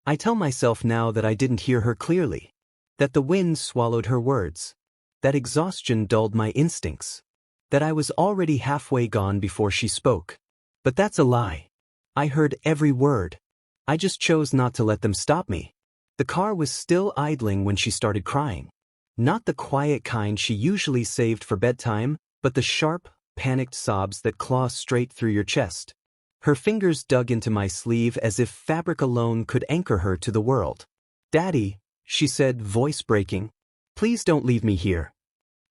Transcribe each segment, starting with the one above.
I tell myself now that I didn't hear her clearly. That the wind swallowed her words. That exhaustion dulled my instincts. That I was already halfway gone before she spoke. But that's a lie. I heard every word. I just chose not to let them stop me. The car was still idling when she started crying. Not the quiet kind she usually saved for bedtime, but the sharp, panicked sobs that claw straight through your chest. Her fingers dug into my sleeve as if fabric alone could anchor her to the world. "Daddy," she said, voice breaking, "please don't leave me here."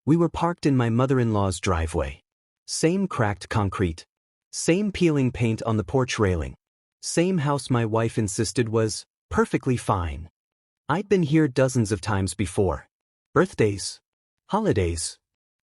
We were parked in my mother-in-law's driveway. Same cracked concrete. Same peeling paint on the porch railing. Same house my wife insisted was perfectly fine. I'd been here dozens of times before. Birthdays. Holidays.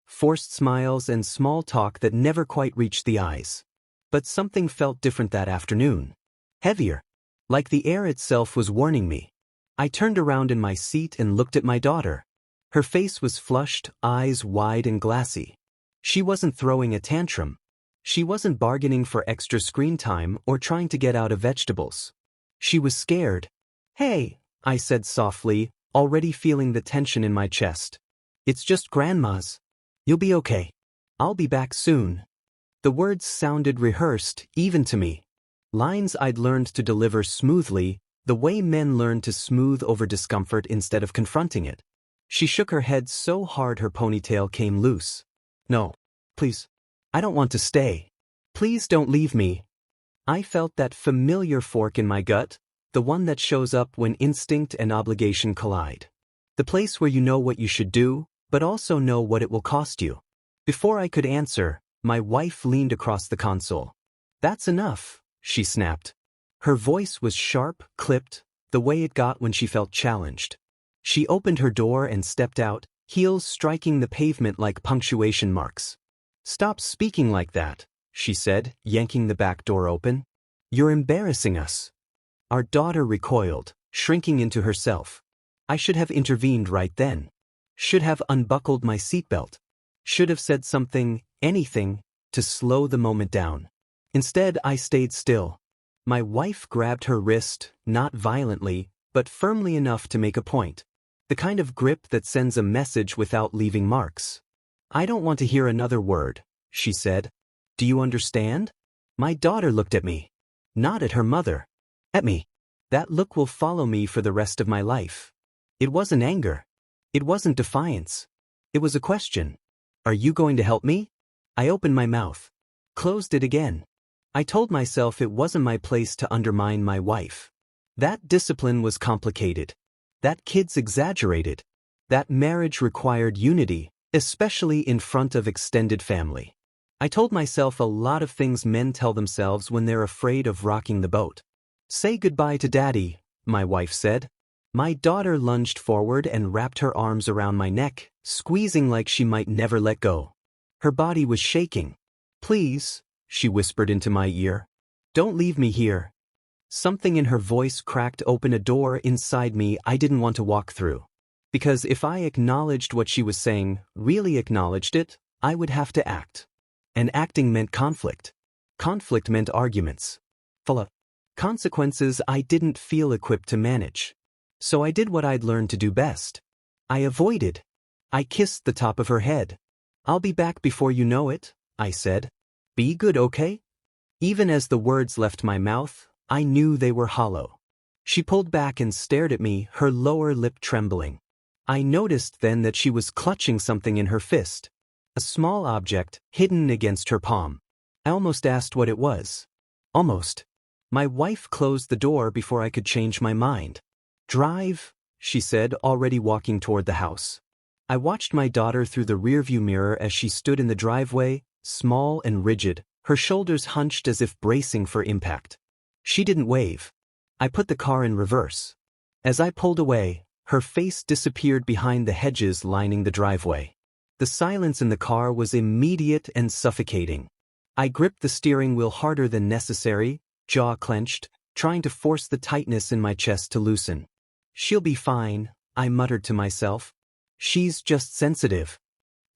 Forced smiles and small talk that never quite reached the eyes. But something felt different that afternoon. Heavier. Like the air itself was warning me. I turned around in my seat and looked at my daughter. Her face was flushed, eyes wide and glassy. She wasn't throwing a tantrum. She wasn't bargaining for extra screen time or trying to get out of vegetables. She was scared. "Hey," I said softly, already feeling the tension in my chest. "It's just Grandma's. You'll be okay. I'll be back soon." The words sounded rehearsed, even to me. Lines I'd learned to deliver smoothly, the way men learn to smooth over discomfort instead of confronting it. She shook her head so hard her ponytail came loose. "No. Please. I don't want to stay. Please don't leave me." I felt that familiar fork in my gut, the one that shows up when instinct and obligation collide. The place where you know what you should do, but also know what it will cost you. Before I could answer, my wife leaned across the console. "That's enough," she snapped. Her voice was sharp, clipped, the way it got when she felt challenged. She opened her door and stepped out, heels striking the pavement like punctuation marks. "Stop speaking like that," she said, yanking the back door open. "You're embarrassing us." Our daughter recoiled, shrinking into herself. I should have intervened right then. Should have unbuckled my seatbelt. Should have said something, anything, to slow the moment down. Instead, I stayed still. My wife grabbed her wrist, not violently, but firmly enough to make a point. The kind of grip that sends a message without leaving marks. "I don't want to hear another word," she said. "Do you understand?" My daughter looked at me. Not at her mother. At me. That look will follow me for the rest of my life. It wasn't anger. It wasn't defiance. It was a question. "Are you going to help me?" I opened my mouth. Closed it again. I told myself it wasn't my place to undermine my wife. That discipline was complicated. That kids exaggerated. That marriage required unity, especially in front of extended family. I told myself a lot of things men tell themselves when they're afraid of rocking the boat. "Say goodbye to Daddy," my wife said. My daughter lunged forward and wrapped her arms around my neck, squeezing like she might never let go. Her body was shaking. "Please," she whispered into my ear. "Don't leave me here." Something in her voice cracked open a door inside me I didn't want to walk through. Because if I acknowledged what she was saying, really acknowledged it, I would have to act. And acting meant conflict. Conflict meant arguments. Full of consequences I didn't feel equipped to manage. So I did what I'd learned to do best. I avoided. I kissed the top of her head. "I'll be back before you know it," I said. "Be good, okay?" Even as the words left my mouth, I knew they were hollow. She pulled back and stared at me, her lower lip trembling. I noticed then that she was clutching something in her fist. A small object, hidden against her palm. I almost asked what it was. Almost. My wife closed the door before I could change my mind. "Drive," she said, already walking toward the house. I watched my daughter through the rearview mirror as she stood in the driveway, small and rigid, her shoulders hunched as if bracing for impact. She didn't wave. I put the car in reverse. As I pulled away, her face disappeared behind the hedges lining the driveway. The silence in the car was immediate and suffocating. I gripped the steering wheel harder than necessary, jaw clenched, trying to force the tightness in my chest to loosen. "She'll be fine," I muttered to myself. "She's just sensitive."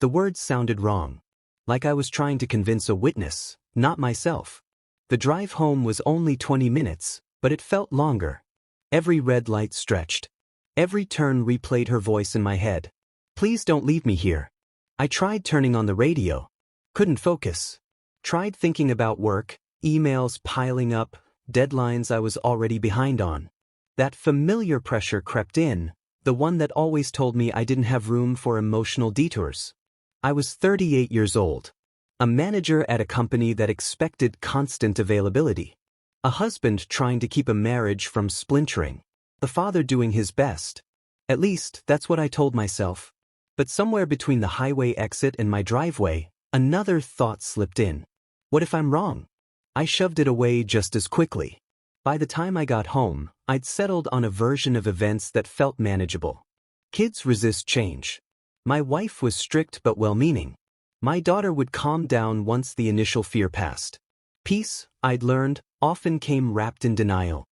The words sounded wrong. Like I was trying to convince a witness, not myself. The drive home was only 20 minutes, but it felt longer. Every red light stretched. Every turn replayed her voice in my head. Please don't leave me here. I tried turning on the radio. Couldn't focus. Tried thinking about work, emails piling up, deadlines I was already behind on. That familiar pressure crept in, the one that always told me I didn't have room for emotional detours. I was 38 years old. A manager at a company that expected constant availability. A husband trying to keep a marriage from splintering. A father doing his best. At least, that's what I told myself. But somewhere between the highway exit and my driveway, another thought slipped in. What if I'm wrong? I shoved it away just as quickly. By the time I got home, I'd settled on a version of events that felt manageable. Kids resist change. My wife was strict but well-meaning. My daughter would calm down once the initial fear passed. Peace, I'd learned, often came wrapped in denial.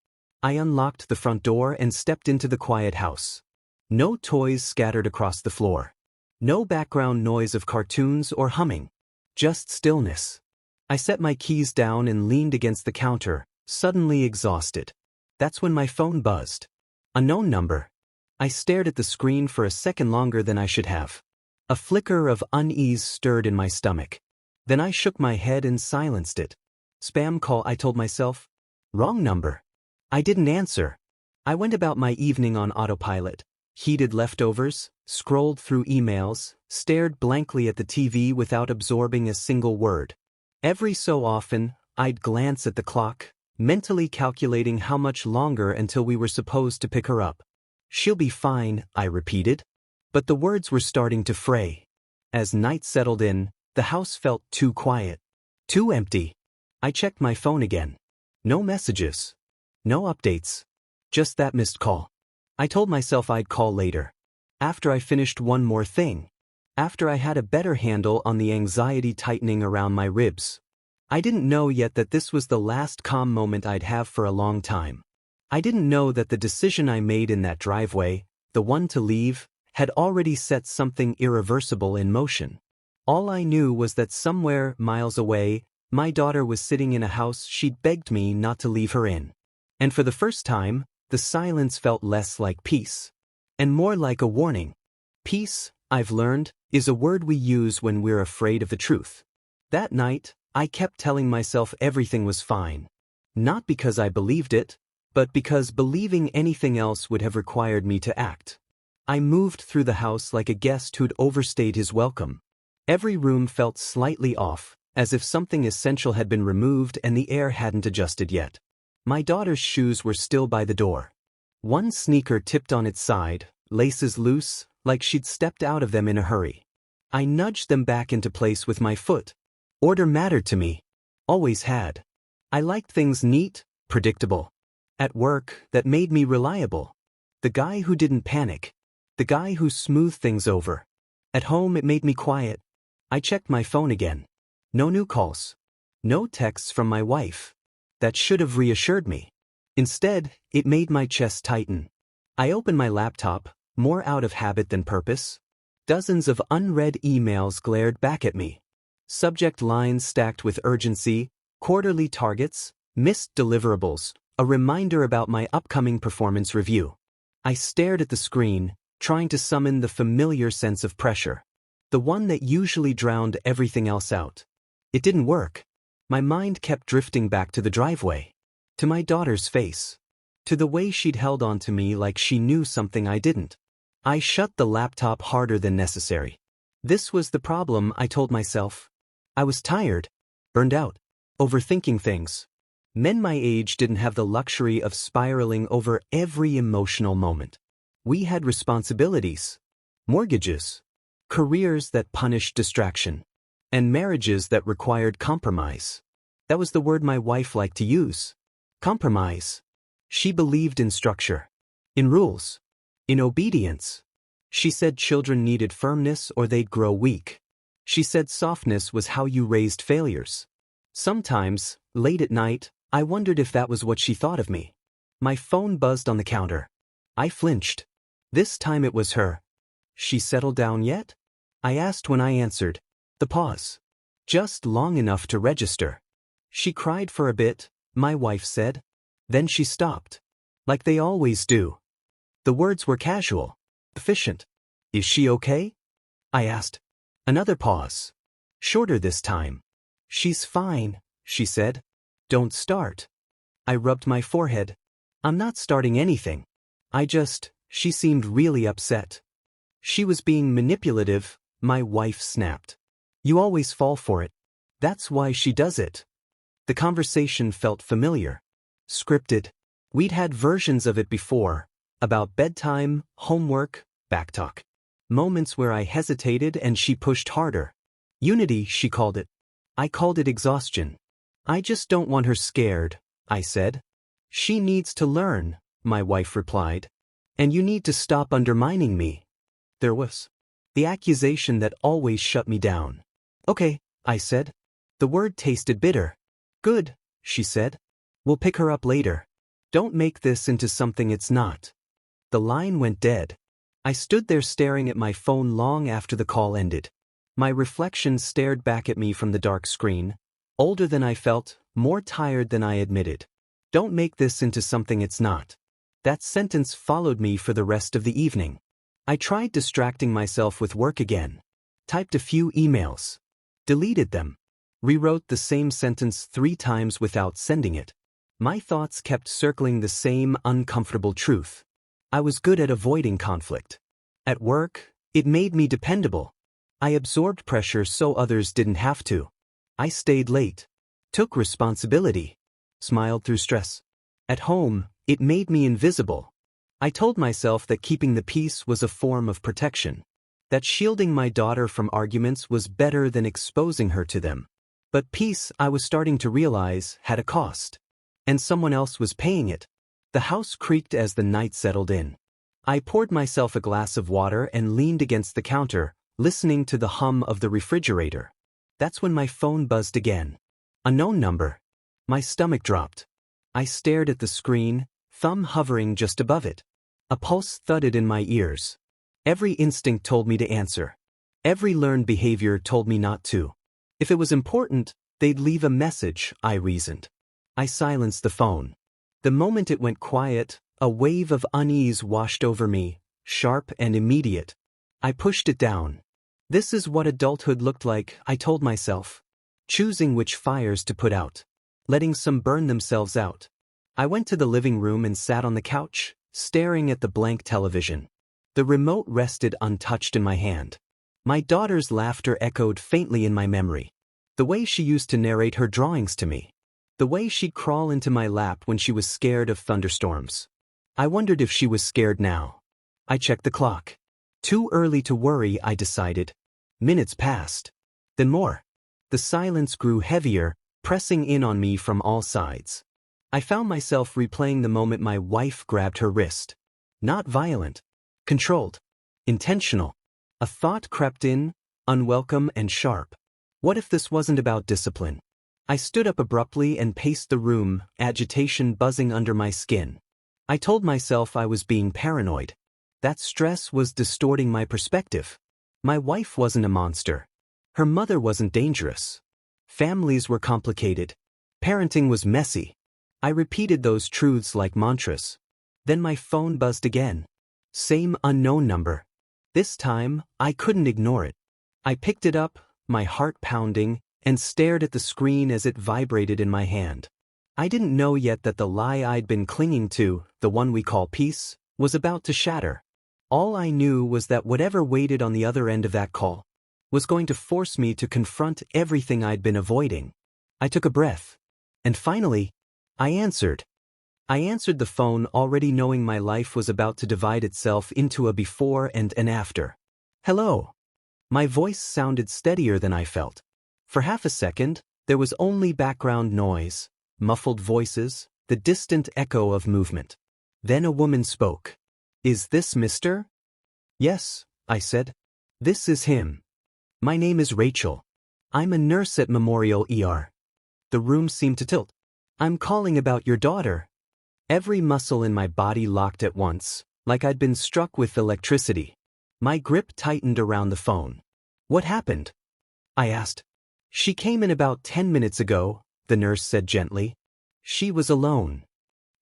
I unlocked the front door and stepped into the quiet house. No toys scattered across the floor. No background noise of cartoons or humming. Just stillness. I set my keys down and leaned against the counter, suddenly exhausted. That's when my phone buzzed. A known number. I stared at the screen for a second longer than I should have. A flicker of unease stirred in my stomach. Then I shook my head and silenced it. Spam call, I told myself. Wrong number. I didn't answer. I went about my evening on autopilot, heated leftovers, scrolled through emails, stared blankly at the TV without absorbing a single word. Every so often, I'd glance at the clock, mentally calculating how much longer until we were supposed to pick her up. She'll be fine, I repeated. But the words were starting to fray. As night settled in, the house felt too quiet. Too empty. I checked my phone again. No messages. No updates. Just that missed call. I told myself I'd call later. After I finished one more thing. After I had a better handle on the anxiety tightening around my ribs. I didn't know yet that this was the last calm moment I'd have for a long time. I didn't know that the decision I made in that driveway, the one to leave, had already set something irreversible in motion. All I knew was that somewhere, miles away, my daughter was sitting in a house she'd begged me not to leave her in. And for the first time, the silence felt less like peace, and more like a warning. Peace, I've learned, is a word we use when we're afraid of the truth. That night, I kept telling myself everything was fine. Not because I believed it, but because believing anything else would have required me to act. I moved through the house like a guest who'd overstayed his welcome. Every room felt slightly off, as if something essential had been removed and the air hadn't adjusted yet. My daughter's shoes were still by the door. One sneaker tipped on its side, laces loose, like she'd stepped out of them in a hurry. I nudged them back into place with my foot. Order mattered to me. Always had. I liked things neat, predictable. At work, that made me reliable. The guy who didn't panic. The guy who smoothed things over. At home it made me quiet. I checked my phone again. No new calls. No texts from my wife. That should have reassured me. Instead, it made my chest tighten. I opened my laptop, more out of habit than purpose. Dozens of unread emails glared back at me. Subject lines stacked with urgency, quarterly targets, missed deliverables, a reminder about my upcoming performance review. I stared at the screen, trying to summon the familiar sense of pressure. The one that usually drowned everything else out. It didn't work. My mind kept drifting back to the driveway. To my daughter's face. To the way she'd held on to me like she knew something I didn't. I shut the laptop harder than necessary. This was the problem, I told myself. I was tired. Burned out. Overthinking things. Men my age didn't have the luxury of spiraling over every emotional moment. We had responsibilities. Mortgages. Careers that punished distraction. And marriages that required compromise. That was the word my wife liked to use. Compromise. She believed in structure. In rules. In obedience. She said children needed firmness or they'd grow weak. She said softness was how you raised failures. Sometimes, late at night, I wondered if that was what she thought of me. My phone buzzed on the counter. I flinched. This time it was her. She settled down yet? I asked when I answered. The pause. Just long enough to register. She cried for a bit, my wife said. Then she stopped. Like they always do. The words were casual, efficient. Is she okay? I asked. Another pause. Shorter this time. She's fine, she said. Don't start. I rubbed my forehead. I'm not starting anything. She seemed really upset. She was being manipulative, my wife snapped. You always fall for it. That's why she does it. The conversation felt familiar. Scripted. We'd had versions of it before, about bedtime, homework, backtalk. Moments where I hesitated and she pushed harder. Unity, she called it. I called it exhaustion. I just don't want her scared, I said. She needs to learn, my wife replied. And you need to stop undermining me. There was the accusation that always shut me down. Okay, I said. The word tasted bitter. Good, she said. We'll pick her up later. Don't make this into something it's not. The line went dead. I stood there staring at my phone long after the call ended. My reflection stared back at me from the dark screen. Older than I felt, more tired than I admitted. Don't make this into something it's not. That sentence followed me for the rest of the evening. I tried distracting myself with work again. Typed a few emails. Deleted them. Rewrote the same sentence 3 times without sending it. My thoughts kept circling the same uncomfortable truth. I was good at avoiding conflict. At work, it made me dependable. I absorbed pressure so others didn't have to. I stayed late. Took responsibility. Smiled through stress. At home, it made me invisible. I told myself that keeping the peace was a form of protection. That shielding my daughter from arguments was better than exposing her to them. But peace, I was starting to realize, had a cost. And someone else was paying it. The house creaked as the night settled in. I poured myself a glass of water and leaned against the counter, listening to the hum of the refrigerator. That's when my phone buzzed again. A known number. My stomach dropped. I stared at the screen, thumb hovering just above it. A pulse thudded in my ears. Every instinct told me to answer. Every learned behavior told me not to. If it was important, they'd leave a message, I reasoned. I silenced the phone. The moment it went quiet, a wave of unease washed over me, sharp and immediate. I pushed it down. This is what adulthood looked like, I told myself. Choosing which fires to put out. Letting some burn themselves out. I went to the living room and sat on the couch, staring at the blank television. The remote rested untouched in my hand. My daughter's laughter echoed faintly in my memory. The way she used to narrate her drawings to me. The way she'd crawl into my lap when she was scared of thunderstorms. I wondered if she was scared now. I checked the clock. Too early to worry, I decided. Minutes passed. Then more. The silence grew heavier, pressing in on me from all sides. I found myself replaying the moment my wife grabbed her wrist. Not violent. Controlled. Intentional. A thought crept in, unwelcome and sharp. What if this wasn't about discipline? I stood up abruptly and paced the room, agitation buzzing under my skin. I told myself I was being paranoid. That stress was distorting my perspective. My wife wasn't a monster. Her mother wasn't dangerous. Families were complicated. Parenting was messy. I repeated those truths like mantras. Then my phone buzzed again. Same unknown number. This time, I couldn't ignore it. I picked it up, my heart pounding, and stared at the screen as it vibrated in my hand. I didn't know yet that the lie I'd been clinging to, the one we call peace, was about to shatter. All I knew was that whatever waited on the other end of that call was going to force me to confront everything I'd been avoiding. I took a breath. And finally, I answered. I answered the phone already knowing my life was about to divide itself into a before and an after. Hello. My voice sounded steadier than I felt. For half a second, there was only background noise, muffled voices, the distant echo of movement. Then a woman spoke. Is this Mr.? Yes, I said. This is him. My name is Rachel. I'm a nurse at Memorial ER. The room seemed to tilt. I'm calling about your daughter. Every muscle in my body locked at once, like I'd been struck with electricity. My grip tightened around the phone. What happened? I asked. She came in about 10 minutes ago, the nurse said gently. She was alone.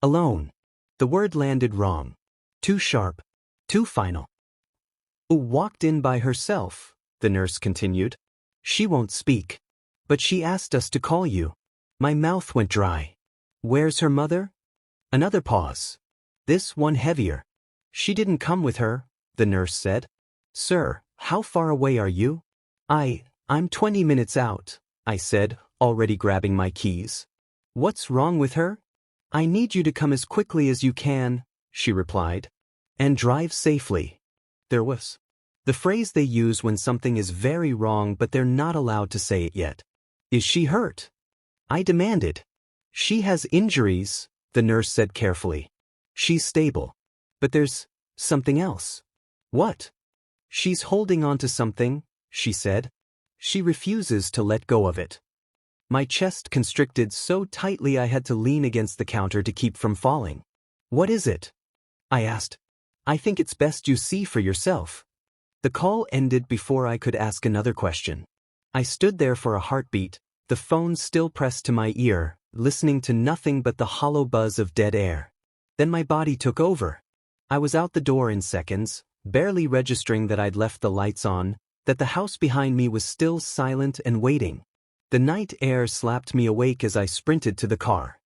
Alone. The word landed wrong. Too sharp. Too final. Walked in by herself, the nurse continued. She won't speak. But she asked us to call you. My mouth went dry. Where's her mother? Another pause. This one heavier. She didn't come with her, the nurse said. Sir, how far away are you? I'm 20 minutes out, I said, already grabbing my keys. What's wrong with her? I need you to come as quickly as you can, she replied. And drive safely. There was the phrase they use when something is very wrong but they're not allowed to say it yet. Is she hurt? I demanded. She has injuries, the nurse said carefully. She's stable. But there's something else. What? She's holding on to something, she said. She refuses to let go of it. My chest constricted so tightly I had to lean against the counter to keep from falling. What is it? I asked. I think it's best you see for yourself. The call ended before I could ask another question. I stood there for a heartbeat, the phone still pressed to my ear, listening to nothing but the hollow buzz of dead air. Then my body took over. I was out the door in seconds, barely registering that I'd left the lights on, that the house behind me was still silent and waiting. The night air slapped me awake as I sprinted to the car.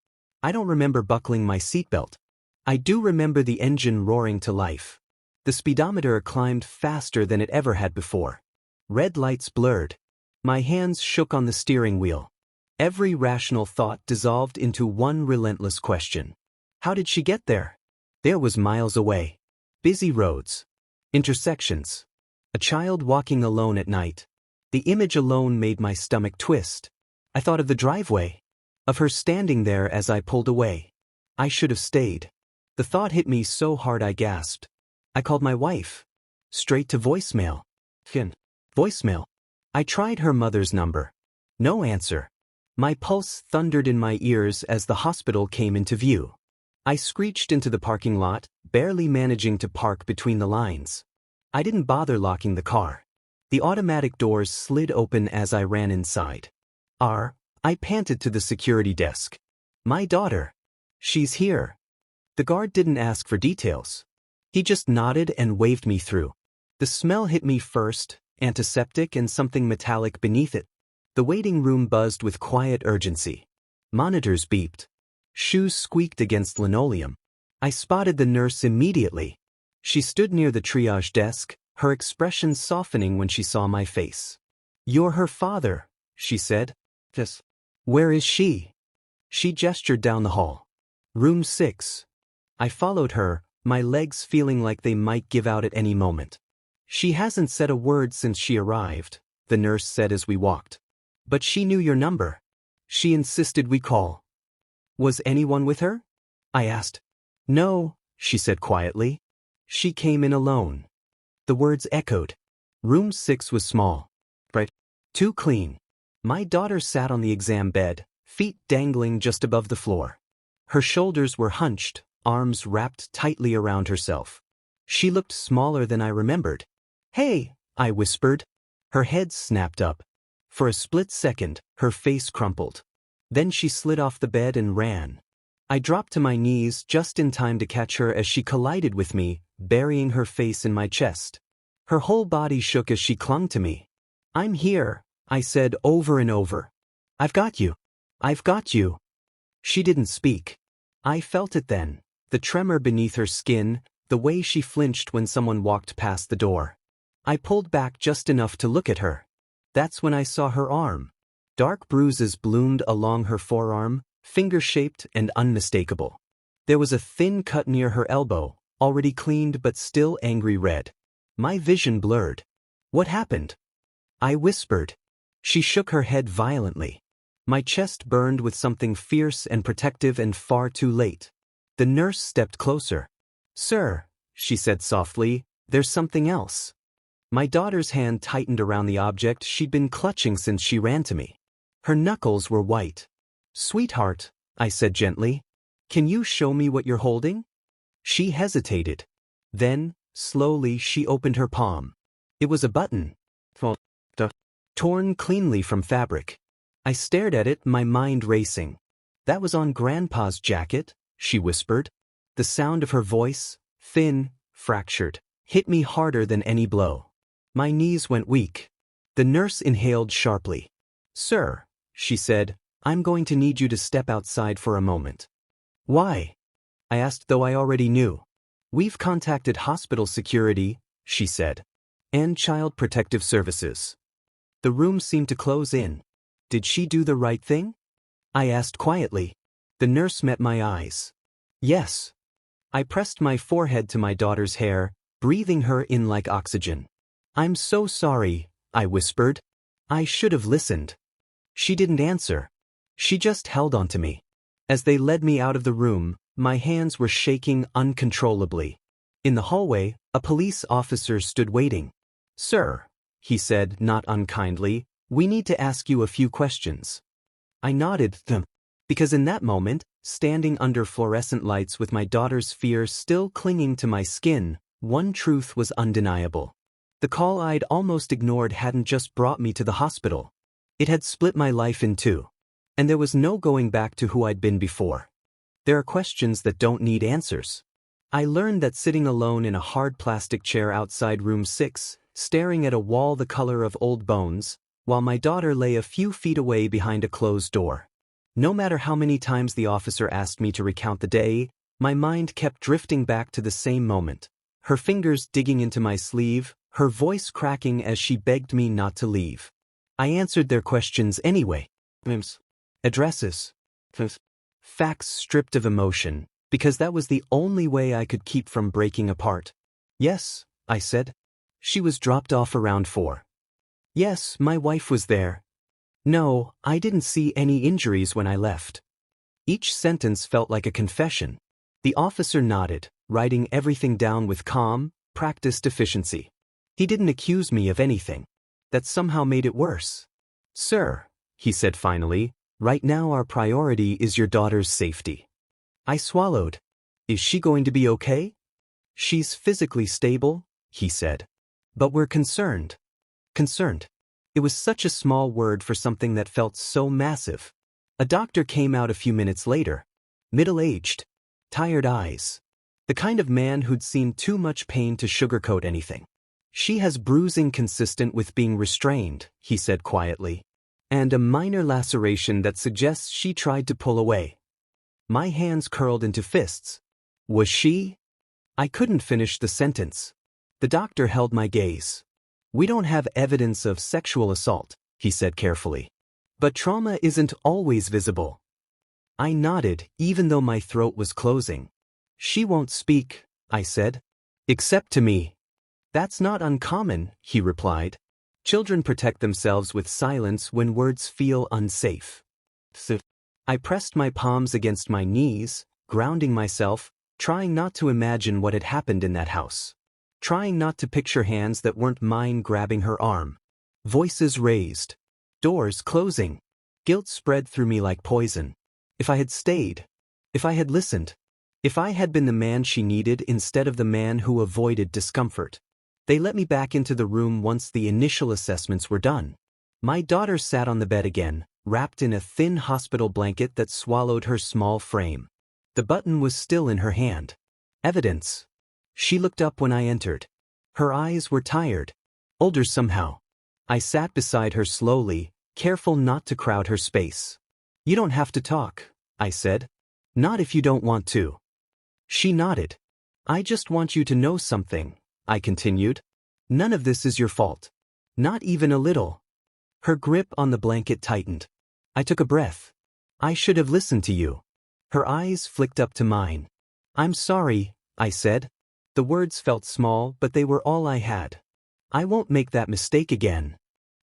I don't remember buckling my seatbelt. I do remember the engine roaring to life. The speedometer climbed faster than it ever had before. Red lights blurred. My hands shook on the steering wheel. Every rational thought dissolved into one relentless question. How did she get there? There was miles away. Busy roads. Intersections. A child walking alone at night. The image alone made my stomach twist. I thought of the driveway. Of her standing there as I pulled away. I should have stayed. The thought hit me so hard I gasped. I called my wife. Straight to voicemail. Voicemail. I tried her mother's number. No answer. My pulse thundered in my ears as the hospital came into view. I screeched into the parking lot, barely managing to park between the lines. I didn't bother locking the car. The automatic doors slid open as I ran inside. I panted to the security desk. My daughter. She's here. The guard didn't ask for details. He just nodded and waved me through. The smell hit me first, antiseptic and something metallic beneath it. The waiting room buzzed with quiet urgency. Monitors beeped. Shoes squeaked against linoleum. I spotted the nurse immediately. She stood near the triage desk, her expression softening when she saw my face. You're her father, she said. Yes. Where is she? She gestured down the hall. Room 6. I followed her, my legs feeling like they might give out at any moment. She hasn't said a word since she arrived, the nurse said as we walked. But she knew your number. She insisted we call. Was anyone with her? I asked. No, she said quietly. She came in alone. The words echoed. Room 6 was small. Right. Too clean. My daughter sat on the exam bed, feet dangling just above the floor. Her shoulders were hunched, arms wrapped tightly around herself. She looked smaller than I remembered. Hey, I whispered. Her head snapped up. For a split second, her face crumpled. Then she slid off the bed and ran. I dropped to my knees just in time to catch her as she collided with me, burying her face in my chest. Her whole body shook as she clung to me. I'm here, I said over and over. I've got you. I've got you. She didn't speak. I felt it then, the tremor beneath her skin, the way she flinched when someone walked past the door. I pulled back just enough to look at her. That's when I saw her arm. Dark bruises bloomed along her forearm, finger-shaped and unmistakable. There was a thin cut near her elbow, already cleaned but still angry red. My vision blurred. What happened? I whispered. She shook her head violently. My chest burned with something fierce and protective and far too late. The nurse stepped closer. Sir, she said softly, there's something else. My daughter's hand tightened around the object she'd been clutching since she ran to me. Her knuckles were white. Sweetheart, I said gently, can you show me what you're holding? She hesitated. Then, slowly, she opened her palm. It was a button. Torn cleanly from fabric. I stared at it, my mind racing. That was on Grandpa's jacket, she whispered. The sound of her voice, thin, fractured, hit me harder than any blow. My knees went weak. The nurse inhaled sharply. "Sir," she said, "I'm going to need you to step outside for a moment." "Why?" I asked, though I already knew. "We've contacted hospital security," she said, "and Child Protective Services." The room seemed to close in. Did she do the right thing? I asked quietly. The nurse met my eyes. Yes. I pressed my forehead to my daughter's hair, breathing her in like oxygen. "I'm so sorry," I whispered. "I should have listened." She didn't answer. She just held on to me. As they led me out of the room, my hands were shaking uncontrollably. In the hallway, a police officer stood waiting. "Sir," he said, not unkindly, "we need to ask you a few questions." I nodded, because in that moment, standing under fluorescent lights with my daughter's fear still clinging to my skin, one truth was undeniable. The call I'd almost ignored hadn't just brought me to the hospital. It had split my life in two. And there was no going back to who I'd been before. There are questions that don't need answers. I learned that sitting alone in a hard plastic chair outside room 6, staring at a wall the color of old bones, while my daughter lay a few feet away behind a closed door. No matter how many times the officer asked me to recount the day, my mind kept drifting back to the same moment. Her fingers digging into my sleeve, her voice cracking as she begged me not to leave. I answered their questions anyway. Addresses. Facts stripped of emotion, because that was the only way I could keep from breaking apart. "Yes," I said. "She was dropped off around 4. "Yes, my wife was there." "No, I didn't see any injuries when I left." Each sentence felt like a confession. The officer nodded, writing everything down with calm, practiced efficiency. He didn't accuse me of anything. That somehow made it worse. "Sir," he said finally, "right now our priority is your daughter's safety." I swallowed. "Is she going to be okay?" "She's physically stable," he said. "But we're concerned." Concerned. It was such a small word for something that felt so massive. A doctor came out a few minutes later. Middle-aged. Tired eyes. The kind of man who'd seen too much pain to sugarcoat anything. "She has bruising consistent with being restrained," he said quietly. "And a minor laceration that suggests she tried to pull away." My hands curled into fists. "Was she?" I couldn't finish the sentence. The doctor held my gaze. "We don't have evidence of sexual assault," he said carefully. "But trauma isn't always visible." I nodded, even though my throat was closing. "She won't speak," I said. "Except to me." "That's not uncommon," he replied. "Children protect themselves with silence when words feel unsafe." I pressed my palms against my knees, grounding myself, trying not to imagine what had happened in that house. Trying not to picture hands that weren't mine grabbing her arm. Voices raised. Doors closing. Guilt spread through me like poison. If I had stayed. If I had listened. If I had been the man she needed instead of the man who avoided discomfort. They let me back into the room once the initial assessments were done. My daughter sat on the bed again, wrapped in a thin hospital blanket that swallowed her small frame. The button was still in her hand. Evidence. She looked up when I entered. Her eyes were tired. Older somehow. I sat beside her slowly, careful not to crowd her space. "You don't have to talk," I said. "Not if you don't want to." She nodded. "I just want you to know something," I continued. "None of this is your fault. Not even a little." Her grip on the blanket tightened. I took a breath. "I should have listened to you." Her eyes flicked up to mine. "I'm sorry," I said. The words felt small, but they were all I had. "I won't make that mistake again."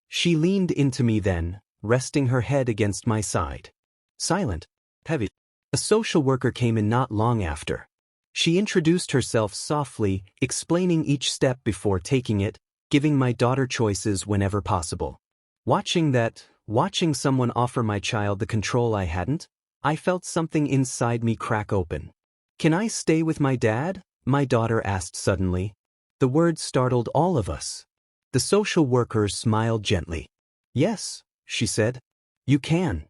She leaned into me then, resting her head against my side. Silent. Heavy. A social worker came in not long after. She introduced herself softly, explaining each step before taking it, giving my daughter choices whenever possible. Watching someone offer my child the control I hadn't, I felt something inside me crack open. "Can I stay with my dad?" my daughter asked suddenly. The words startled all of us. The social worker smiled gently. "Yes," she said. "You can."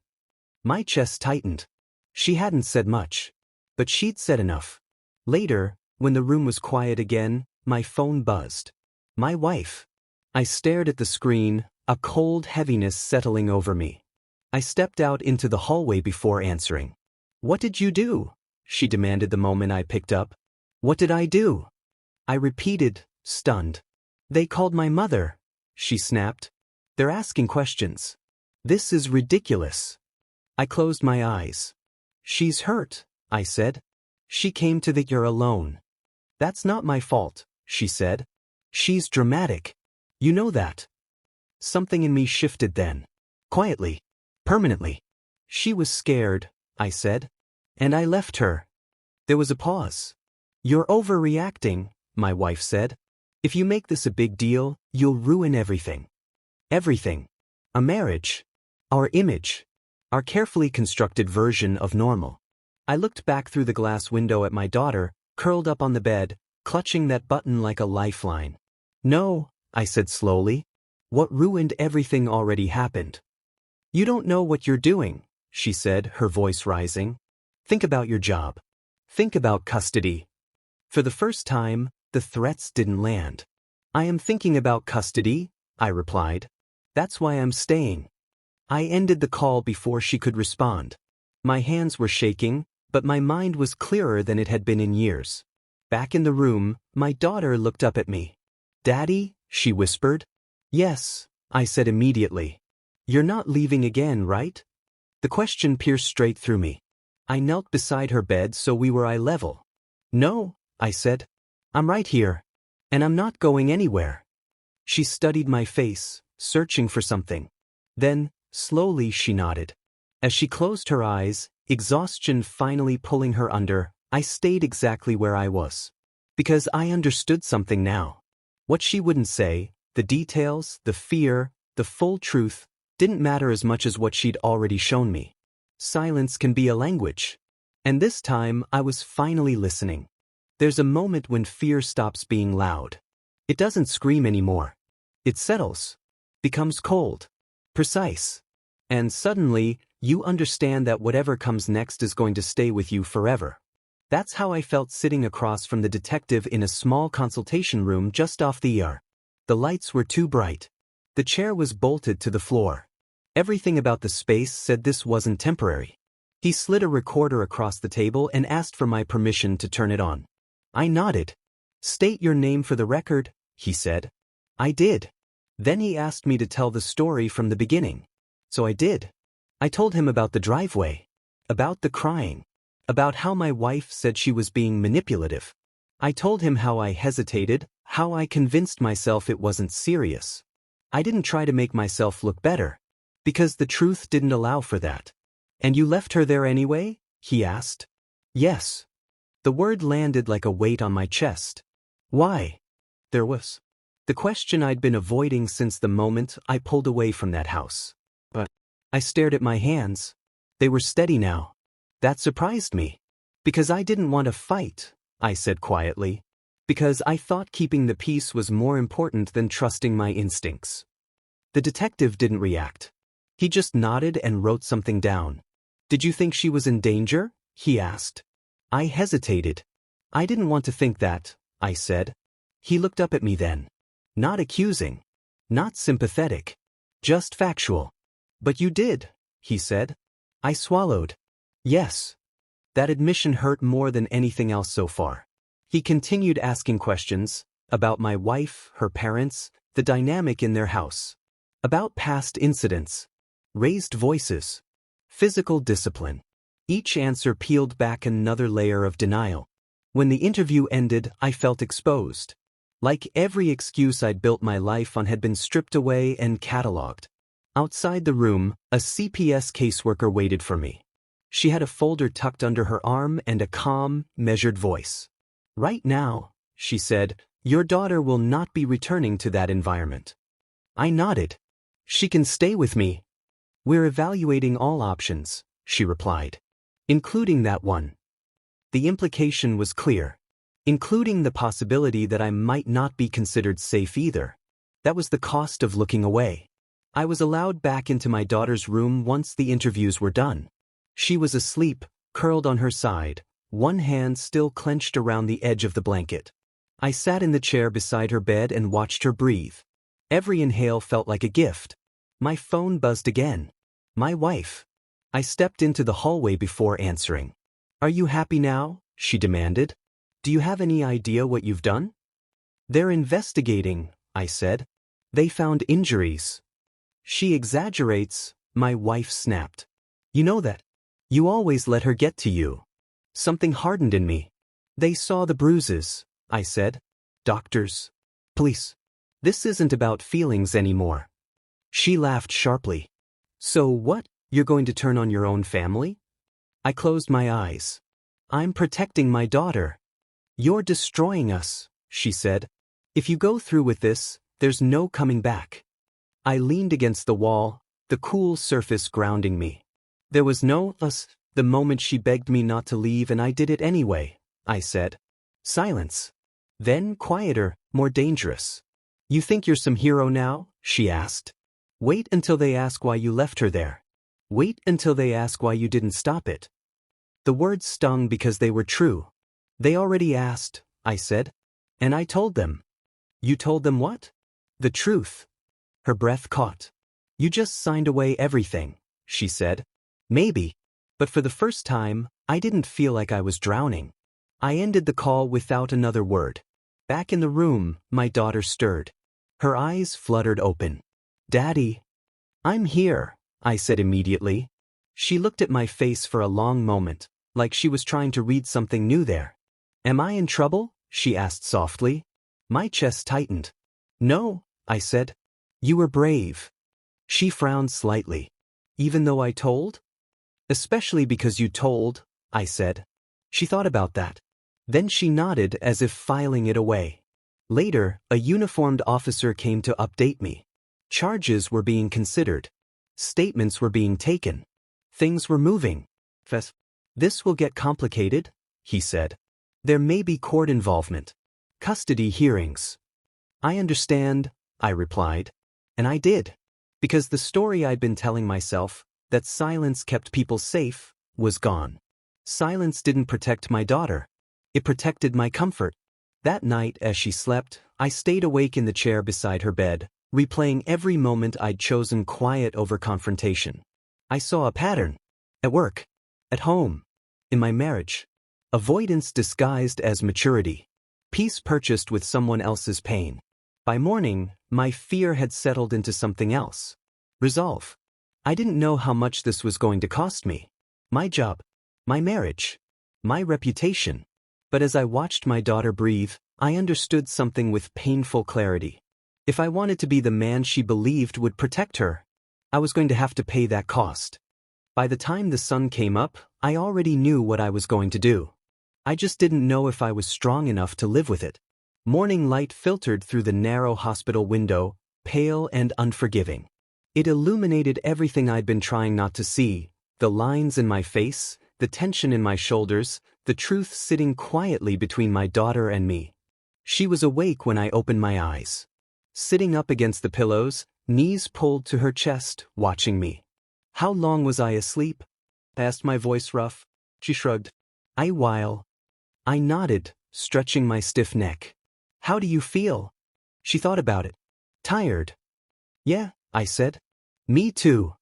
My chest tightened. She hadn't said much. But she'd said enough. Later, when the room was quiet again, my phone buzzed. My wife. I stared at the screen, a cold heaviness settling over me. I stepped out into the hallway before answering. "What did you do?" she demanded the moment I picked up. "What did I do?" I repeated, stunned. "They called my mother," she snapped. "They're asking questions. This is ridiculous." I closed my eyes. "She's hurt," I said. "She came to the ER alone." "That's not my fault," she said. "She's dramatic. You know that." Something in me shifted then. Quietly. Permanently. "She was scared," I said. "And I left her." There was a pause. "You're overreacting," my wife said. "If you make this a big deal, you'll ruin everything." Everything. A marriage. Our image. Our carefully constructed version of normal. I looked back through the glass window at my daughter, curled up on the bed, clutching that button like a lifeline. "No," I said slowly. "What ruined everything already happened." "You don't know what you're doing," she said, her voice rising. "Think about your job. Think about custody." For the first time, the threats didn't land. "I am thinking about custody," I replied. "That's why I'm staying." I ended the call before she could respond. My hands were shaking, but my mind was clearer than it had been in years. Back in the room, my daughter looked up at me. "Daddy?" she whispered. "Yes," I said immediately. "You're not leaving again, right?" The question pierced straight through me. I knelt beside her bed so we were eye level. "No," I said. "I'm right here. And I'm not going anywhere." She studied my face, searching for something. Then, slowly she nodded. As she closed her eyes, exhaustion finally pulling her under, I stayed exactly where I was. Because I understood something now. What she wouldn't say, the details, the fear, the full truth, didn't matter as much as what she'd already shown me. Silence can be a language. And this time I was finally listening. There's a moment when fear stops being loud. It doesn't scream anymore. It settles. Becomes cold. Precise. And suddenly, you understand that whatever comes next is going to stay with you forever. That's how I felt sitting across from the detective in a small consultation room just off the ER. The lights were too bright. The chair was bolted to the floor. Everything about the space said this wasn't temporary. He slid a recorder across the table and asked for my permission to turn it on. I nodded. "State your name for the record," he said. I did. Then he asked me to tell the story from the beginning. So I did. I told him about the driveway. About the crying. About how my wife said she was being manipulative. I told him how I hesitated, how I convinced myself it wasn't serious. I didn't try to make myself look better. Because the truth didn't allow for that. "And you left her there anyway?" he asked. "Yes." The word landed like a weight on my chest. Why? There was the question I'd been avoiding since the moment I pulled away from that house. But I stared at my hands. They were steady now. That surprised me. "Because I didn't want to fight," I said quietly. "Because I thought keeping the peace was more important than trusting my instincts." The detective didn't react. He just nodded and wrote something down. "Did you think she was in danger?" he asked. I hesitated. "I didn't want to think that," I said. He looked up at me then. Not accusing. Not sympathetic. Just factual. "But you did," he said. I swallowed. Yes. That admission hurt more than anything else so far. He continued asking questions about my wife, her parents, the dynamic in their house. About past incidents. Raised voices. Physical discipline. Each answer peeled back another layer of denial. When the interview ended, I felt exposed. Like every excuse I'd built my life on had been stripped away and catalogued. Outside the room, a CPS caseworker waited for me. She had a folder tucked under her arm and a calm, measured voice. "Right now," she said, "your daughter will not be returning to that environment." I nodded. "She can stay with me." "We're evaluating all options," she replied. "Including that one." The implication was clear. Including the possibility that I might not be considered safe either. That was the cost of looking away. I was allowed back into my daughter's room once the interviews were done. She was asleep, curled on her side, one hand still clenched around the edge of the blanket. I sat in the chair beside her bed and watched her breathe. Every inhale felt like a gift. My phone buzzed again. My wife. I stepped into the hallway before answering. "Are you happy now?" she demanded. "Do you have any idea what you've done?" "They're investigating," I said. "They found injuries." "She exaggerates," my wife snapped. "You know that. You always let her get to you." Something hardened in me. "They saw the bruises," I said. "Doctors. Police. This isn't about feelings anymore." She laughed sharply. "So what? You're going to turn on your own family?" I closed my eyes. "I'm protecting my daughter." "You're destroying us," she said. "If you go through with this, there's no coming back." I leaned against the wall, the cool surface grounding me. "There was no us the moment she begged me not to leave, and I did it anyway," I said. Silence. Then quieter, more dangerous. "You think you're some hero now?" she asked. "Wait until they ask why you left her there. Wait until they ask why you didn't stop it." The words stung because they were true. "They already asked," I said. "And I told them." "You told them what?" "The truth." Her breath caught. "You just signed away everything," she said. "Maybe. But for the first time, I didn't feel like I was drowning." I ended the call without another word. Back in the room, my daughter stirred. Her eyes fluttered open. "Daddy." "I'm here," I said immediately. She looked at my face for a long moment, like she was trying to read something new there. "Am I in trouble?" she asked softly. My chest tightened. "No," I said. "You were brave." She frowned slightly. "Even though I told?" "Especially because you told," I said. She thought about that. Then she nodded as if filing it away. Later, a uniformed officer came to update me. Charges were being considered. Statements were being taken. Things were moving. "This will get complicated," he said. "There may be court involvement. Custody hearings." "I understand," I replied. And I did. Because the story I'd been telling myself, that silence kept people safe, was gone. Silence didn't protect my daughter. It protected my comfort. That night, as she slept, I stayed awake in the chair beside her bed, replaying every moment I'd chosen quiet over confrontation. I saw a pattern. At work. At home. In my marriage. Avoidance disguised as maturity. Peace purchased with someone else's pain. By morning, my fear had settled into something else. Resolve. I didn't know how much this was going to cost me. My job. My marriage. My reputation. But as I watched my daughter breathe, I understood something with painful clarity. If I wanted to be the man she believed would protect her, I was going to have to pay that cost. By the time the sun came up, I already knew what I was going to do. I just didn't know if I was strong enough to live with it. Morning light filtered through the narrow hospital window, pale and unforgiving. It illuminated everything I'd been trying not to see, the lines in my face, the tension in my shoulders, the truth sitting quietly between my daughter and me. She was awake when I opened my eyes. Sitting up against the pillows, knees pulled to her chest, watching me. "How long was I asleep?" asked my voice rough. She shrugged. "A while." I nodded, stretching my stiff neck. "How do you feel?" She thought about it. "Tired." "Yeah," I said. "Me too."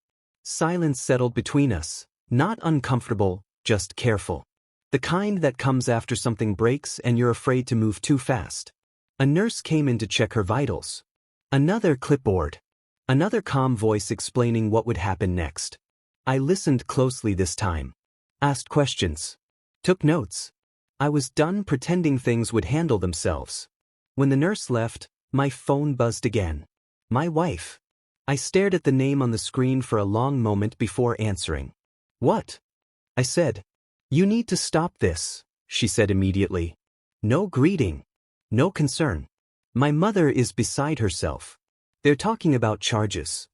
Silence settled between us, not uncomfortable, just careful. The kind that comes after something breaks and you're afraid to move too fast. A nurse came in to check her vitals. Another clipboard. Another calm voice explaining what would happen next. I listened closely this time. Asked questions. Took notes. I was done pretending things would handle themselves. When the nurse left, my phone buzzed again. My wife. I stared at the name on the screen for a long moment before answering. "What?" I said. "You need to stop this," she said immediately. No greeting. No concern. "My mother is beside herself. They're talking about charges."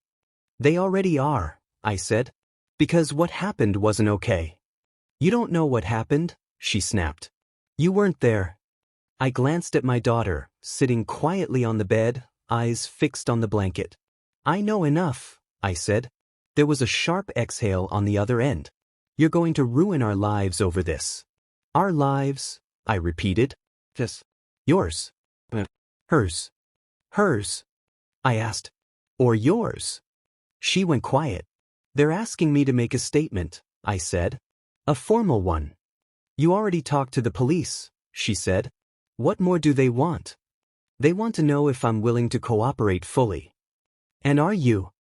"They already are," I said. "Because what happened wasn't okay." "You don't know what happened," she snapped. "You weren't there." I glanced at my daughter, sitting quietly on the bed, eyes fixed on the blanket. "I know enough," I said. There was a sharp exhale on the other end. "You're going to ruin our lives over this." Our lives, I repeated. Yes. Yours. Hers. Hers. I asked. Or yours? She went quiet. They're asking me to make a statement, I said. A formal one. You already talked to the police, she said. What more do they want? They want to know if I'm willing to cooperate fully. And are you?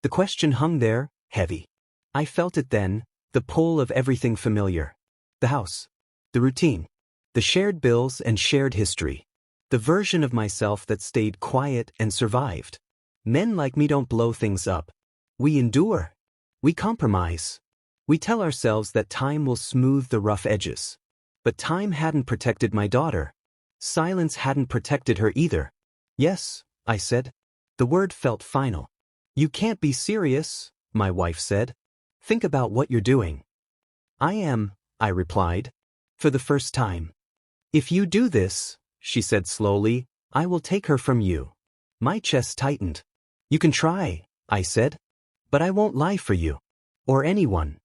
The question hung there, heavy. I felt it then, the pull of everything familiar. The house. The routine. The shared bills and shared history. The version of myself that stayed quiet and survived. Men like me don't blow things up. We endure. We compromise. We tell ourselves that time will smooth the rough edges. But time hadn't protected my daughter. Silence hadn't protected her either. Yes, I said. The word felt final. You can't be serious, my wife said. Think about what you're doing. I am, I replied. For the first time. If you do this, she said slowly, I will take her from you. My chest tightened. You can try, I said. But I won't lie for you. Or anyone.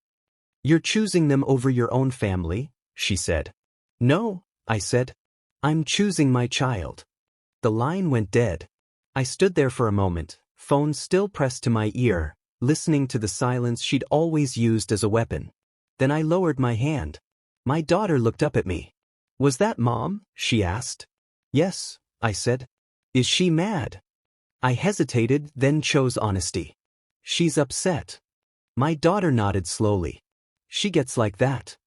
You're choosing them over your own family, she said. No, I said. I'm choosing my child. The line went dead. I stood there for a moment, phone still pressed to my ear, listening to the silence she'd always used as a weapon. Then I lowered my hand. My daughter looked up at me. Was that Mom? She asked. Yes, I said. Is she mad? I hesitated, then chose honesty. She's upset. My daughter nodded slowly. She gets like that.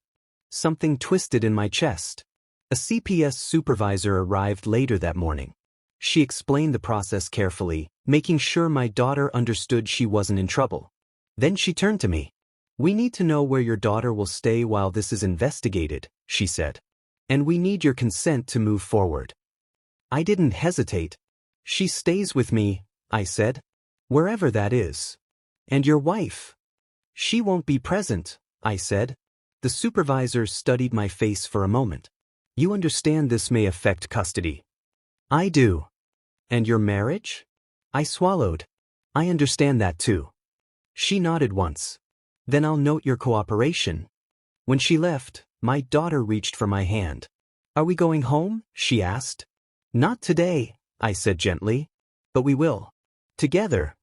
Something twisted in my chest. A CPS supervisor arrived later that morning. She explained the process carefully, making sure my daughter understood she wasn't in trouble. Then she turned to me. We need to know where your daughter will stay while this is investigated, she said. And we need your consent to move forward. I didn't hesitate. She stays with me, I said. Wherever that is. And your wife? She won't be present, I said. The supervisor studied my face for a moment. You understand this may affect custody. I do. And your marriage? I swallowed. I understand that too. She nodded once. Then I'll note your cooperation. When she left, my daughter reached for my hand. Are we going home? She asked. Not today, I said gently. But we will. Together.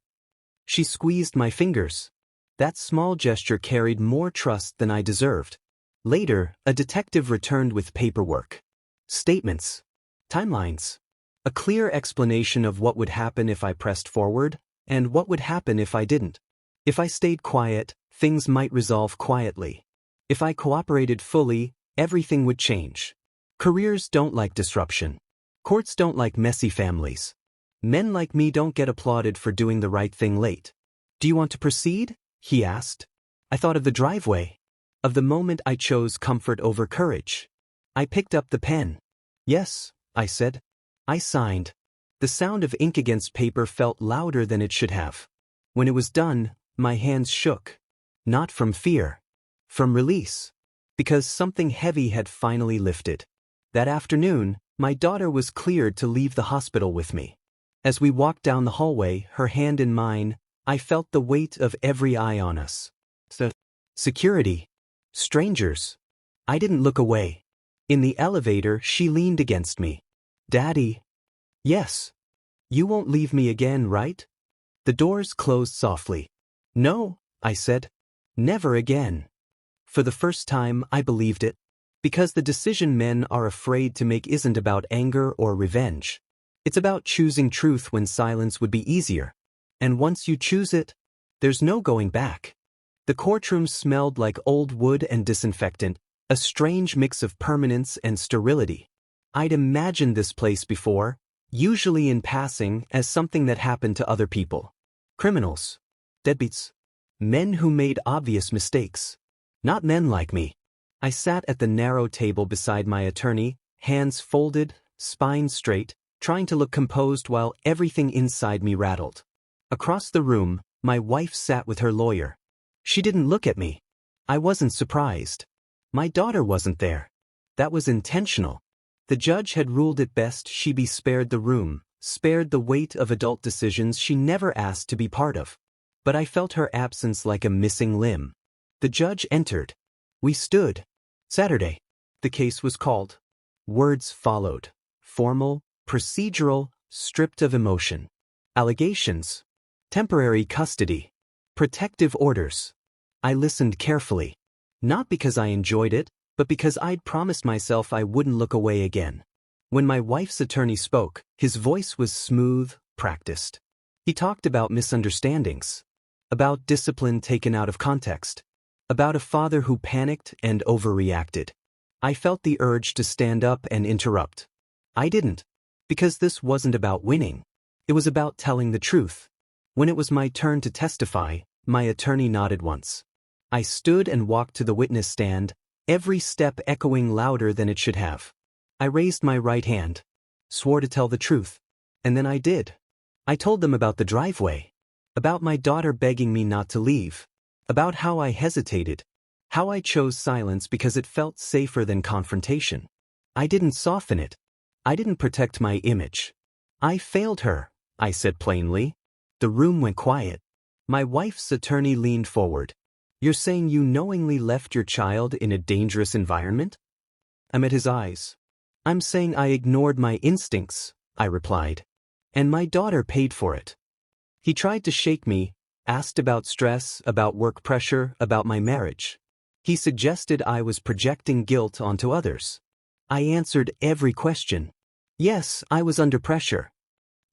She squeezed my fingers. That small gesture carried more trust than I deserved. Later, a detective returned with paperwork. Statements. Timelines. A clear explanation of what would happen if I pressed forward, and what would happen if I didn't. If I stayed quiet, things might resolve quietly. If I cooperated fully, everything would change. Careers don't like disruption. Courts don't like messy families. Men like me don't get applauded for doing the right thing late. Do you want to proceed? He asked. I thought of the driveway. Of the moment I chose comfort over courage. I picked up the pen. Yes, I said. I signed. The sound of ink against paper felt louder than it should have. When it was done, my hands shook. Not from fear. From release. Because something heavy had finally lifted. That afternoon, my daughter was cleared to leave the hospital with me. As we walked down the hallway, her hand in mine, I felt the weight of every eye on us. Security. Strangers. I didn't look away. In the elevator, she leaned against me. Daddy. Yes. You won't leave me again, right? The doors closed softly. No, I said. Never again. For the first time, I believed it. Because the decision men are afraid to make isn't about anger or revenge. It's about choosing truth when silence would be easier. And once you choose it, there's no going back. The courtroom smelled like old wood and disinfectant, a strange mix of permanence and sterility. I'd imagined this place before, usually in passing as something that happened to other people. Criminals. Deadbeats. Men who made obvious mistakes. Not men like me. I sat at the narrow table beside my attorney, hands folded, spine straight, trying to look composed while everything inside me rattled. Across the room, my wife sat with her lawyer. She didn't look at me. I wasn't surprised. My daughter wasn't there. That was intentional. The judge had ruled it best she be spared the room, spared the weight of adult decisions she never asked to be part of. But I felt her absence like a missing limb. The judge entered. We stood. Saturday. The case was called. Words followed. Formal, procedural, stripped of emotion. Allegations. Temporary custody. Protective orders. I listened carefully. Not because I enjoyed it, but because I'd promised myself I wouldn't look away again. When my wife's attorney spoke, his voice was smooth, practiced. He talked about misunderstandings, about discipline taken out of context, about a father who panicked and overreacted. I felt the urge to stand up and interrupt. I didn't, because this wasn't about winning. It was about telling the truth. When it was my turn to testify, my attorney nodded once. I stood and walked to the witness stand, every step echoing louder than it should have. I raised my right hand, swore to tell the truth, and then I did. I told them about the driveway, about my daughter begging me not to leave, about how I hesitated, how I chose silence because it felt safer than confrontation. I didn't soften it. I didn't protect my image. I failed her, I said plainly. The room went quiet. My wife's attorney leaned forward. You're saying you knowingly left your child in a dangerous environment? I met his eyes. I'm saying I ignored my instincts, I replied. And my daughter paid for it. He tried to shake me, asked about stress, about work pressure, about my marriage. He suggested I was projecting guilt onto others. I answered every question. Yes, I was under pressure.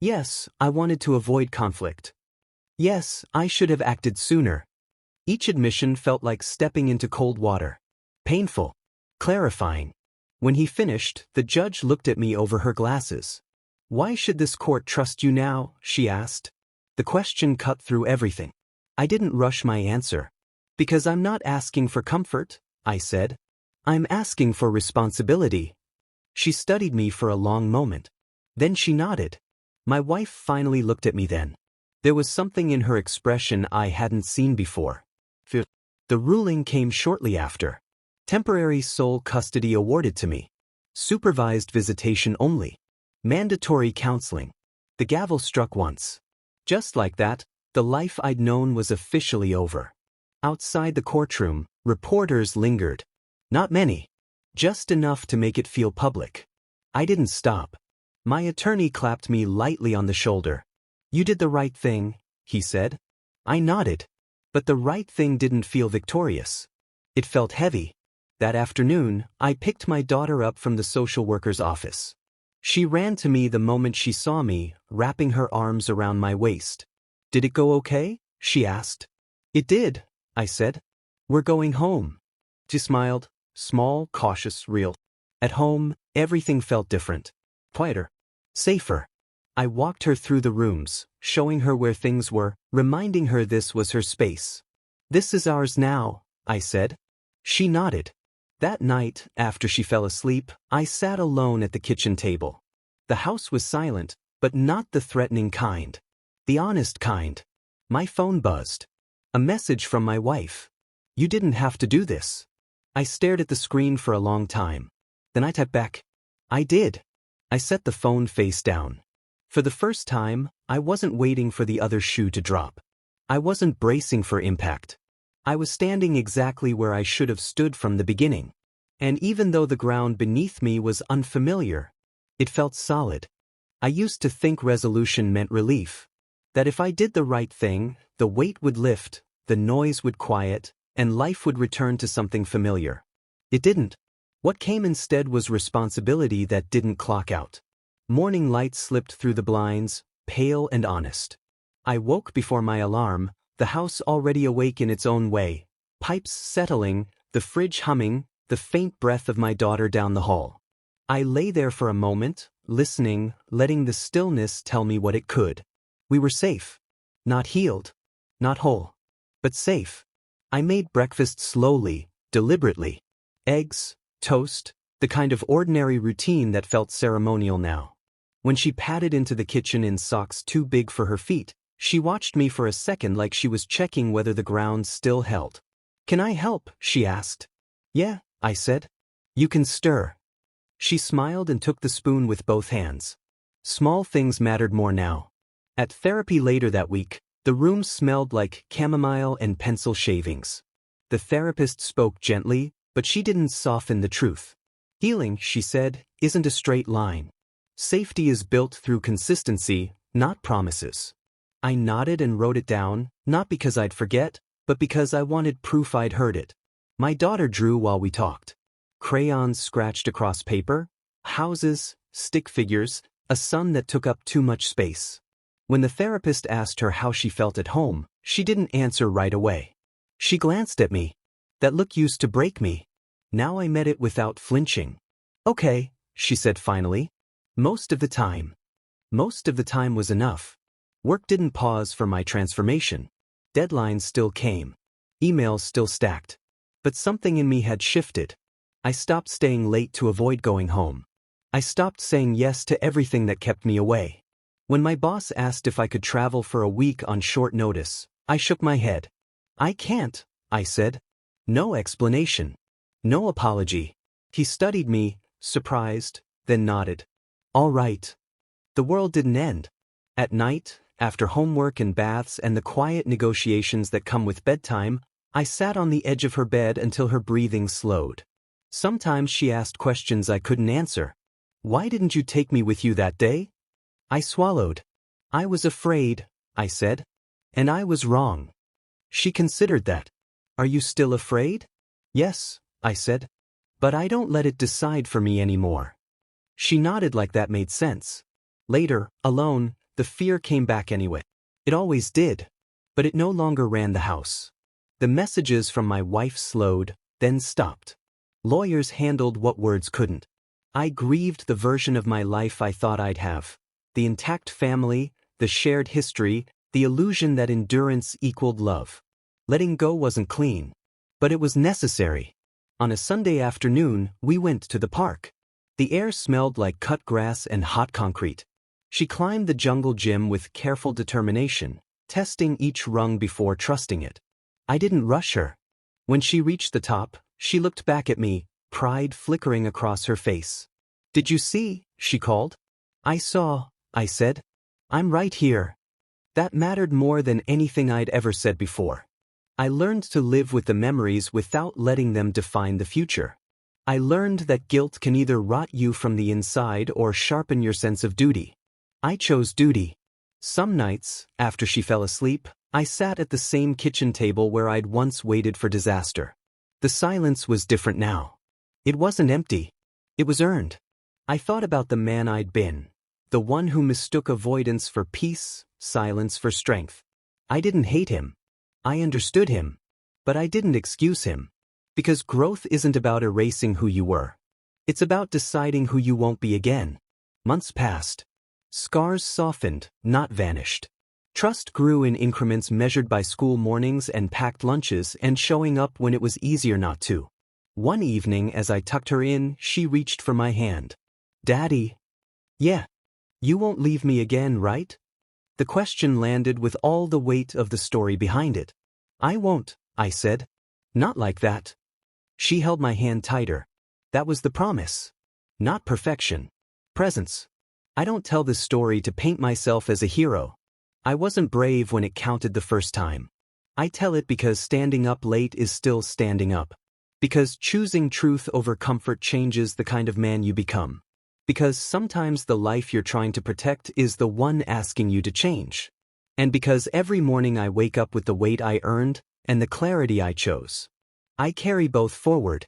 Yes, I wanted to avoid conflict. Yes, I should have acted sooner. Each admission felt like stepping into cold water. Painful. Clarifying. When he finished, the judge looked at me over her glasses. Why should this court trust you now? She asked. The question cut through everything. I didn't rush my answer. Because I'm not asking for comfort, I said. I'm asking for responsibility. She studied me for a long moment. Then she nodded. My wife finally looked at me then. There was something in her expression I hadn't seen before. The ruling came shortly after. Temporary sole custody awarded to me. Supervised visitation only. Mandatory counseling. The gavel struck once. Just like that, the life I'd known was officially over. Outside the courtroom, reporters lingered. Not many. Just enough to make it feel public. I didn't stop. My attorney clapped me lightly on the shoulder. You did the right thing, he said. I nodded. But the right thing didn't feel victorious. It felt heavy. That afternoon, I picked my daughter up from the social worker's office. She ran to me the moment she saw me, wrapping her arms around my waist. Did it go okay? She asked. It did, I said. We're going home. She smiled, small, cautious, real. At home, everything felt different. Quieter. Safer. I walked her through the rooms, showing her where things were, reminding her this was her space. This is ours now, I said. She nodded. That night, after she fell asleep, I sat alone at the kitchen table. The house was silent, but not the threatening kind. The honest kind. My phone buzzed. A message from my wife. You didn't have to do this. I stared at the screen for a long time. Then I typed back. I did. I set the phone face down. For the first time, I wasn't waiting for the other shoe to drop. I wasn't bracing for impact. I was standing exactly where I should have stood from the beginning. And even though the ground beneath me was unfamiliar, it felt solid. I used to think resolution meant relief. That if I did the right thing, the weight would lift, the noise would quiet, and life would return to something familiar. It didn't. What came instead was responsibility that didn't clock out. Morning light slipped through the blinds, pale and honest. I woke before my alarm, the house already awake in its own way, pipes settling, the fridge humming, the faint breath of my daughter down the hall. I lay there for a moment, listening, letting the stillness tell me what it could. We were safe. Not healed. Not whole. But safe. I made breakfast slowly, deliberately. Eggs, toast, the kind of ordinary routine that felt ceremonial now. When she padded into the kitchen in socks too big for her feet, she watched me for a second like she was checking whether the ground still held. Can I help? She asked. Yeah, I said. You can stir. She smiled and took the spoon with both hands. Small things mattered more now. At therapy later that week, the room smelled like chamomile and pencil shavings. The therapist spoke gently, but she didn't soften the truth. Healing, she said, isn't a straight line. Safety is built through consistency, not promises. I nodded and wrote it down, not because I'd forget, but because I wanted proof I'd heard it. My daughter drew while we talked. Crayons scratched across paper, houses, stick figures, a sun that took up too much space. When the therapist asked her how she felt at home, she didn't answer right away. She glanced at me. That look used to break me. Now I met it without flinching. Okay, she said finally. Most of the time. Most of the time was enough. Work didn't pause for my transformation. Deadlines still came. Emails still stacked. But something in me had shifted. I stopped staying late to avoid going home. I stopped saying yes to everything that kept me away. When my boss asked if I could travel for a week on short notice, I shook my head. I can't, I said. No explanation. No apology. He studied me, surprised, then nodded. All right. The world didn't end. At night, after homework and baths and the quiet negotiations that come with bedtime, I sat on the edge of her bed until her breathing slowed. Sometimes she asked questions I couldn't answer. Why didn't you take me with you that day? I swallowed. I was afraid, I said. And I was wrong. She considered that. Are you still afraid? Yes, I said. But I don't let it decide for me anymore. She nodded like that made sense. Later, alone, the fear came back anyway. It always did. But it no longer ran the house. The messages from my wife slowed, then stopped. Lawyers handled what words couldn't. I grieved the version of my life I thought I'd have. The intact family, the shared history, the illusion that endurance equaled love. Letting go wasn't clean. But it was necessary. On a Sunday afternoon, we went to the park. The air smelled like cut grass and hot concrete. She climbed the jungle gym with careful determination, testing each rung before trusting it. I didn't rush her. When she reached the top, she looked back at me, pride flickering across her face. Did you see? She called. I saw, I said. I'm right here. That mattered more than anything I'd ever said before. I learned to live with the memories without letting them define the future. I learned that guilt can either rot you from the inside or sharpen your sense of duty. I chose duty. Some nights, after she fell asleep, I sat at the same kitchen table where I'd once waited for disaster. The silence was different now. It wasn't empty. It was earned. I thought about the man I'd been, the one who mistook avoidance for peace, silence for strength. I didn't hate him. I understood him. But I didn't excuse him. Because growth isn't about erasing who you were. It's about deciding who you won't be again. Months passed. Scars softened, not vanished. Trust grew in increments measured by school mornings and packed lunches and showing up when it was easier not to. One evening as I tucked her in, she reached for my hand. Daddy. Yeah. You won't leave me again, right? The question landed with all the weight of the story behind it. I won't, I said. Not like that. She held my hand tighter. That was the promise. Not perfection. Presence. I don't tell this story to paint myself as a hero. I wasn't brave when it counted the first time. I tell it because standing up late is still standing up. Because choosing truth over comfort changes the kind of man you become. Because sometimes the life you're trying to protect is the one asking you to change. And because every morning I wake up with the weight I earned and the clarity I chose. I carry both forward,